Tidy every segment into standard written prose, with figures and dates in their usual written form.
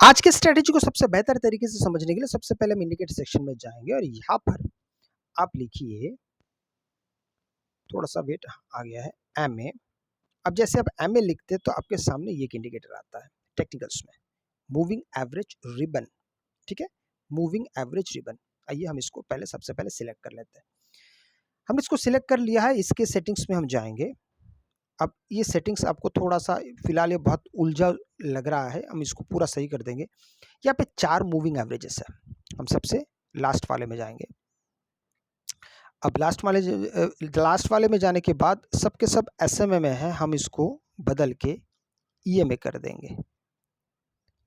आज के स्ट्रैटेजी को सबसे बेहतर तरीके से समझने के लिए सबसे पहले हम इंडिकेटर सेक्शन में जाएंगे और यहाँ पर आप लिखिए, थोड़ा सा वेट आ गया है, एमए। अब जैसे आप एमए लिखते हैं तो आपके सामने ये एक इंडिकेटर आता है टेक्निकल्स में, मूविंग एवरेज रिबन। ठीक है, मूविंग एवरेज रिबन। आइए हम इसको पहले सबसे पहले सिलेक्ट कर लेते हैं। हमने इसको सिलेक्ट कर लिया है, इसके सेटिंग्स में हम जाएंगे। अब ये सेटिंग्स आपको थोड़ा सा फिलहाल ये बहुत उलझा लग रहा है, हम इसको पूरा सही कर देंगे। यहाँ पे 4 मूविंग एवरेजेस है, हम सबसे लास्ट वाले में जाएंगे। अब लास्ट वाले में जाने के बाद सबके सब एसएमए में है, हम इसको बदल के ईएमए कर देंगे।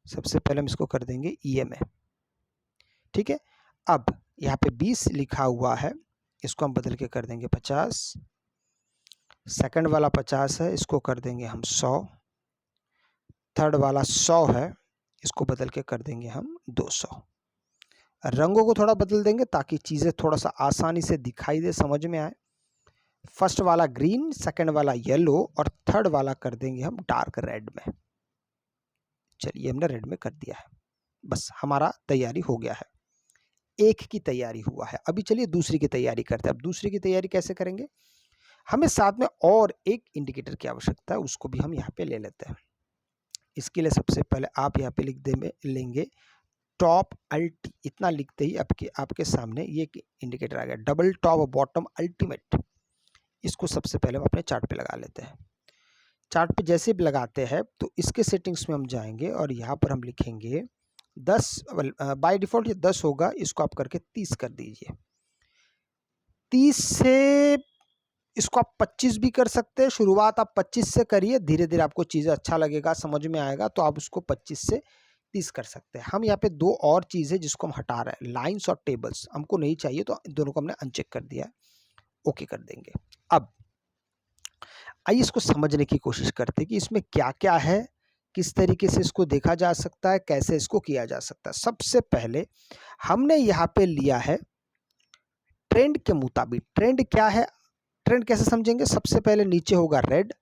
सबसे पहले हम इसको कर देंगे ईएमए। ठीक है, अब यहाँ पे 20 लिखा हुआ है, इसको हम बदल के कर देंगे 50। सेकंड वाला 50 है, इसको कर देंगे हम 100। थर्ड वाला 100 है, इसको बदल के कर देंगे हम 200। रंगों को थोड़ा बदल देंगे ताकि चीज़ें थोड़ा सा आसानी से दिखाई दे, समझ में आए। फर्स्ट वाला ग्रीन, सेकंड वाला येलो और थर्ड वाला कर देंगे हम डार्क रेड में। चलिए हमने रेड में कर दिया है, बस हमारा तैयारी हो गया है। एक की तैयारी हुआ है, अभी चलिए दूसरी की तैयारी करते हैं। अब दूसरी की तैयारी कैसे करेंगे, हमें साथ में और एक इंडिकेटर की आवश्यकता है, उसको भी हम यहाँ पे ले लेते हैं। इसके लिए सबसे पहले आप यहाँ पे लेंगे टॉप अल्टी। इतना लिखते ही आपके सामने ये इंडिकेटर आ गया, डबल टॉप बॉटम अल्टीमेट। इसको सबसे पहले हम अपने चार्ट पे लगा लेते हैं। चार्ट पे जैसे भी लगाते हैं तो इसके सेटिंग्स में हम जाएंगे और यहाँ पर हम लिखेंगे 10। बाय डिफॉल्ट ये 10 होगा, इसको आप करके 30 कर दीजिए। 30 से इसको आप 25 भी कर सकते हैं। शुरुआत आप 25 से करिए, धीरे धीरे आपको चीज़ें अच्छा लगेगा, समझ में आएगा, तो आप उसको 25 से 30 कर सकते हैं। हम यहाँ पे दो और चीज़ें जिसको हम हटा रहे हैं, लाइन्स और टेबल्स हमको नहीं चाहिए, तो दोनों को हमने अनचेक कर दिया है, ओके कर देंगे। अब आइए इसको समझने की कोशिश करते हैं कि इसमें क्या क्या है, किस तरीके से इसको देखा जा सकता है, कैसे इसको किया जा सकता है। सबसे पहले हमने यहाँ पे लिया है ट्रेंड के मुताबिक। ट्रेंड क्या है, ट्रेंड कैसे समझेंगे, सबसे पहले नीचे होगा रेड,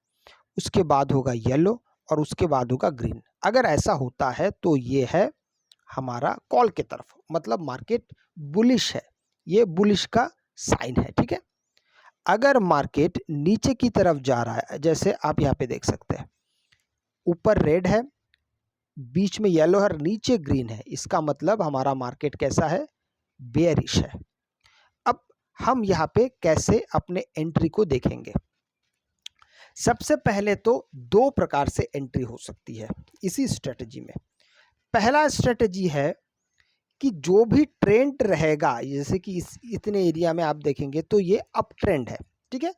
उसके बाद होगा येलो और उसके बाद होगा ग्रीन। अगर ऐसा होता है तो ये है हमारा कॉल के तरफ, मतलब मार्केट बुलिश है, ये बुलिश का साइन है। ठीक है, अगर मार्केट नीचे की तरफ जा रहा है, जैसे आप यहाँ पे देख सकते हैं, ऊपर रेड है, बीच में येलो है, नीचे ग्रीन है, इसका मतलब हमारा मार्केट कैसा है, बेयरिश है। अब हम यहाँ पे कैसे अपने एंट्री को देखेंगे। सबसे पहले तो दो प्रकार से एंट्री हो सकती है इसी स्ट्रेटजी में। पहला स्ट्रेटजी है कि जो भी ट्रेंड रहेगा, जैसे कि इतने एरिया में आप देखेंगे तो ये अप ट्रेंड है। ठीक है,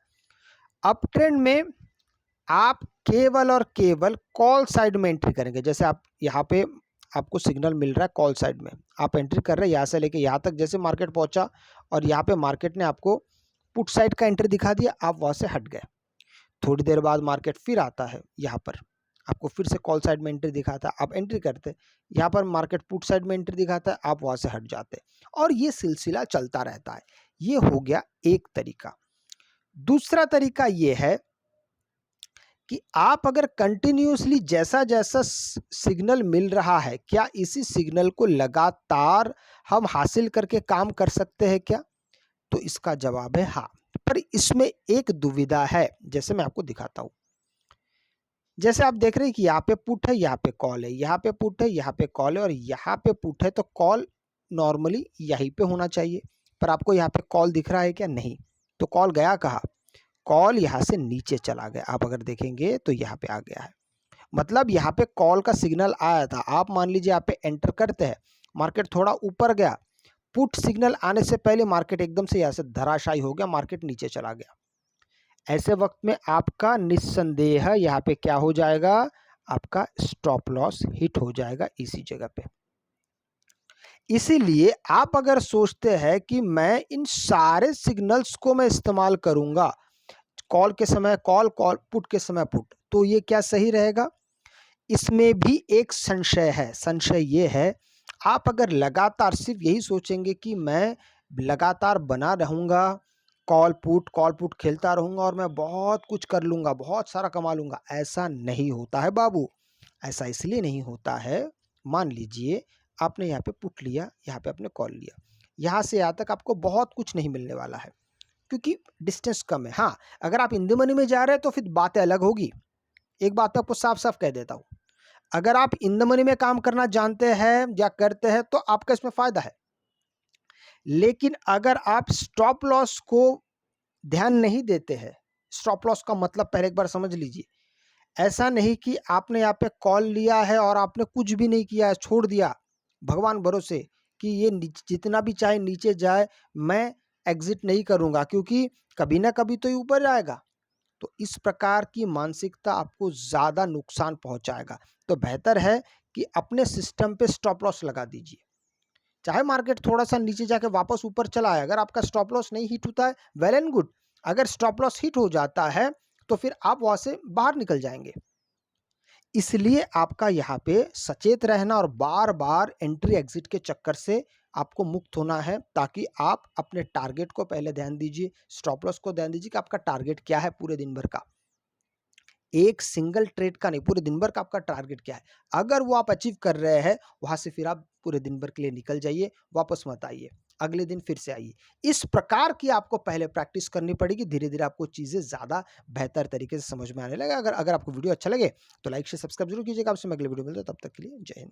अप ट्रेंड में आप केवल और केवल कॉल साइड में एंट्री करेंगे। जैसे आप यहाँ पे आपको सिग्नल मिल रहा है कॉल साइड में, आप एंट्री कर रहे हैं यहाँ से लेके यहाँ तक, जैसे मार्केट पहुंचा और यहाँ पे मार्केट ने आपको पुट साइड का एंट्री दिखा दिया, आप वहाँ से हट गए। थोड़ी देर बाद मार्केट फिर आता है, यहाँ पर आपको फिर से कॉल साइड में एंट्री दिखाता है, आप एंट्री करते, यहाँ पर मार्केट पुट साइड में एंट्री दिखाता है, आप वहाँ से हट जाते, और ये सिलसिला चलता रहता है। ये हो गया एक तरीका। दूसरा तरीका ये है कि आप अगर कंटिन्यूसली जैसा जैसा सिग्नल मिल रहा है, क्या इसी सिग्नल को लगातार हम हासिल करके काम कर सकते हैं क्या, तो इसका जवाब है हाँ। पर इसमें एक दुविधा है, जैसे मैं आपको दिखाता हूं। जैसे आप देख रहे हैं कि यहाँ पे पुट है, यहाँ पे कॉल है, यहाँ पे पुट है, यहाँ पे कॉल है, और यहाँ पे पुट है, तो कॉल नॉर्मली यहीं पे होना चाहिए, पर आपको यहाँ पे कॉल दिख रहा है क्या, नहीं। तो कॉल गया कहाँ, कॉल यहाँ से नीचे चला गया। आप अगर देखेंगे तो यहाँ पे आ गया है, मतलब यहाँ पे कॉल का सिग्नल आया था। आप मान लीजिए यहाँ पे एंटर करते हैं, मार्केट थोड़ा ऊपर गया, पुट सिग्नल आने से पहले मार्केट एकदम से यहाँ से धराशायी हो गया, मार्केट नीचे चला गया। ऐसे वक्त में आपका निस्संदेह यहाँ पे क्या हो जाएगा, आपका स्टॉप लॉस हिट हो जाएगा इसी जगह पे। इसीलिए आप अगर सोचते हैं कि मैं इन सारे सिग्नल्स को मैं इस्तेमाल करूंगा, कॉल के समय कॉल, कॉल पुट के समय पुट, तो ये क्या सही रहेगा, इसमें भी एक संशय है। संशय ये है, आप अगर लगातार सिर्फ यही सोचेंगे कि मैं लगातार बना रहूंगा, कॉल पुट खेलता रहूंगा और मैं बहुत कुछ कर लूंगा, बहुत सारा कमा लूंगा, ऐसा नहीं होता है बाबू। ऐसा इसलिए नहीं होता है, मान लीजिए आपने यहाँ पे पुट लिया, यहाँ पे आपने कॉल लिया, यहाँ से यहाँ तक आपको बहुत कुछ नहीं मिलने वाला है क्योंकि डिस्टेंस कम है। हाँ, अगर आप इन द मनी में जा रहे हैं तो फिर बातें अलग होगी। एक बात तो आपको साफ-साफ कह देता हूँ, अगर आप इन द मनी में काम करना जानते हैं या करते हैं तो आपका इसमें फ़ायदा है। लेकिन अगर आप स्टॉप लॉस को ध्यान नहीं देते हैं, स्टॉप लॉस का मतलब पहले एक बार समझ लीजिए। ऐसा नहीं कि आपने यहाँ पे कॉल लिया है और आपने कुछ भी नहीं किया है, छोड़ दिया भगवान भरोसे कि ये जितना भी चाहे नीचे जाए, मैं एग्ज़िट नहीं करूँगा क्योंकि कभी ना कभी तो ये ऊपर जाएगा। तो इस प्रकार की मानसिकता आपको ज़्यादा नुकसान पहुँचाएगा। तो बेहतर है कि अपने सिस्टम पे स्टॉप लॉस लगा दीजिए। चाहे मार्केट थोड़ा-सा नीचे जाके वापस ऊपर चला आए, अगर आपका स्टॉप लॉस नहीं हिट होता है, वेल एंड गुड। अगर स्टॉप लॉस हिट हो जाता है, तो फिर आप वहाँ से बाहर निकल जाएँगे। इसलिए आपका यहाँ पे सचेत रहना और बार-बार एंट्री एग्ज़िट के चक्कर से आपको मुक्त होना है, ताकि आप अपने टारगेट को पहले ध्यान दीजिए, स्टॉप लॉस को ध्यान दीजिए कि आपका टारगेट क्या है पूरे दिन भर का। एक सिंगल ट्रेड का नहीं, पूरे दिन भर का आपका टारगेट क्या है। अगर वो आप अचीव कर रहे हैं, वहाँ से फिर आप पूरे दिन भर के लिए निकल जाइए, वापस मत आइए। अगले दिन फिर से आइए। इस प्रकार की आपको पहले प्रैक्टिस करनी पड़ेगी, धीरे-धीरे आपको चीज़ें ज़्यादा बेहतर तरीके से समझ में आने लगेगा। अगर अगर आपको वीडियो अच्छा लगे, तो लाइक, शेयर, सब्सक्राइब ज़रूर कीजिएगा। आपसे मैं अगले वीडियो में मिलता हूँ, तब तक के लिए जय हिंद।